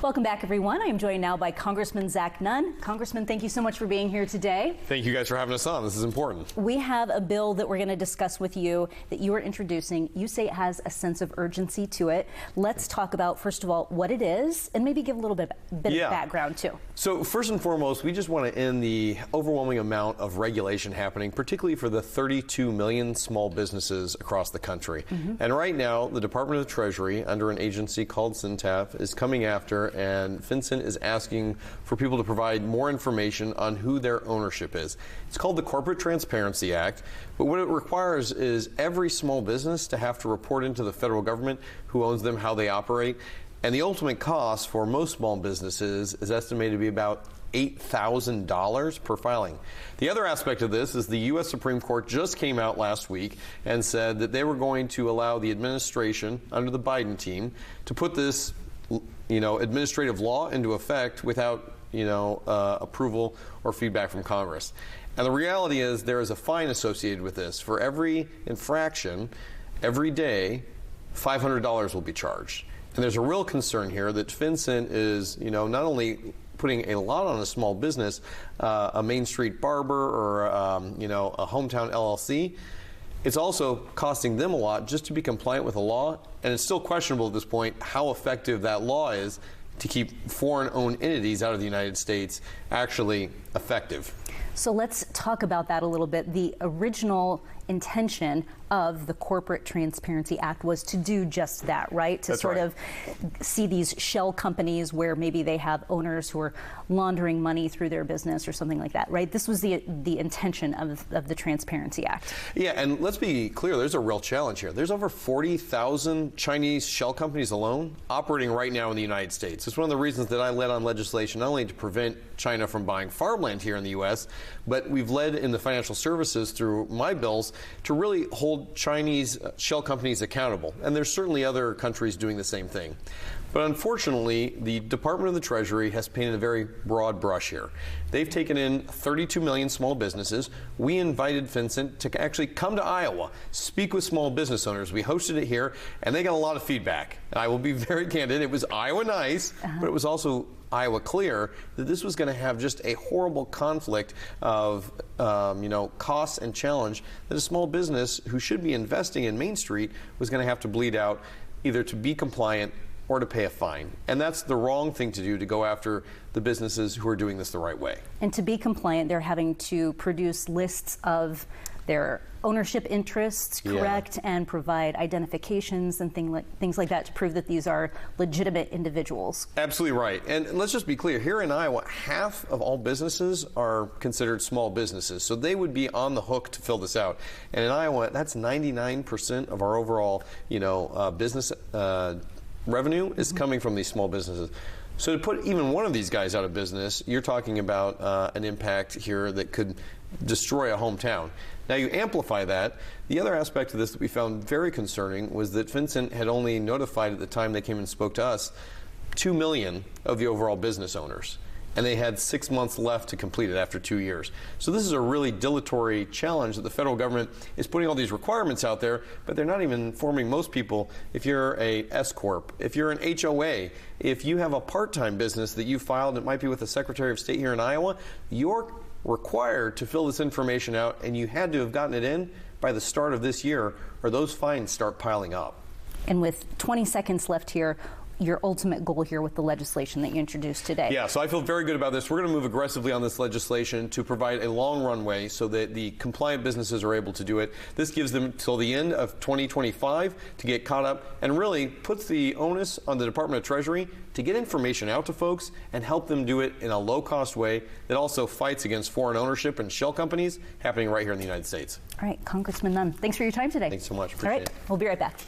Welcome back, everyone. I am joined now by Congressman Zach Nunn. Congressman, thank you so much for being here today. Thank you guys for having us on. This is important. We have a bill that we're going to discuss with you that you are introducing. You say it has a sense of urgency to it. Let's talk about, first of all, what it is and maybe give a little bit of background, too. So first and foremost, we just want to end the overwhelming amount of regulation happening, particularly for the 32 million small businesses across the country. And right now, the Department of the Treasury, under an agency called CINTAF, is coming after, and FinCEN is asking for people to provide more information on who their ownership is. It's called the Corporate Transparency Act, but what it requires is every small business to have to report into the federal government who owns them, how they operate, and the ultimate cost for most small businesses is estimated to be about $8,000 per filing. The other aspect of this is the U.S. Supreme Court just came out last week and said that they were going to allow the administration under the Biden team to put this administrative law into effect without, approval or feedback from Congress. And the reality is there is a fine associated with this. For every infraction, every day, $500 will be charged. And there's a real concern here that FinCEN is, not only putting a lot on a small business, a Main Street barber or, a hometown LLC, it's also costing them a lot just to be compliant with the law, and it's still questionable at this point how effective that law is to keep foreign-owned entities out of the United States actually effective. So let's talk about that a little bit. The original intention of the Corporate Transparency Act was to do just that, right? To sort of see these shell companies where maybe they have owners who are laundering money through their business or something like that, right? This was the intention of the Transparency Act. Yeah, and let's be clear, there's a real challenge here. There's over 40,000 Chinese shell companies alone operating right now in the United States. It's one of the reasons that I led on legislation not only to prevent China from buying farmland here in the U.S., but we've led in the financial services through my bills to really hold Chinese shell companies accountable. And there's certainly other countries doing the same thing. But unfortunately, the Department of the Treasury has painted a very broad brush here. They've taken in 32 million small businesses. We invited FinCEN to actually come to Iowa, speak with small business owners. We hosted it here, and they got a lot of feedback. I will be very candid. It was Iowa nice, but it was also Iowa clear that this was going to have just a horrible conflict of, costs and challenge that a small business who should be investing in Main Street was going to have to bleed out either to be compliant or to pay a fine. And that's the wrong thing to do, to go after the businesses who are doing this the right way. And to be compliant, they're having to produce lists of their ownership interests, correct, and provide identifications and things like that to prove that these are legitimate individuals. Absolutely right. And let's just be clear, here in Iowa, half of all businesses are considered small businesses. So they would be on the hook to fill this out. And in Iowa, that's 99% of our overall, business revenue is coming from these small businesses. So to put even one of these guys out of business, you're talking about an impact here that could destroy a hometown. Now you amplify that. The other aspect of this that we found very concerning was that FinCEN had only notified at the time they came and spoke to us 2 million of the overall business owners. And they had 6 months left to complete it after 2 years. So this is a really dilatory challenge that the federal government is putting all these requirements out there, but they're not even informing most people. If you're a S-Corp, if you're an HOA, if you have a part-time business that you filed, it might be with the Secretary of State here in Iowa, you're required to fill this information out, and you had to have gotten it in by the start of this year, or those fines start piling up. And with 20 seconds left here, your ultimate goal here with the legislation that you introduced today. Yeah, so I feel very good about this. We're going to move aggressively on this legislation to provide a long runway so that the compliant businesses are able to do it. This gives them till the end of 2025 to get caught up, and really puts the onus on the Department of Treasury to get information out to folks and help them do it in a low-cost way that also fights against foreign ownership and shell companies happening right here in the United States. All right, Congressman Nunn, thanks for your time today. Thanks so much. Appreciate it. We'll be right back.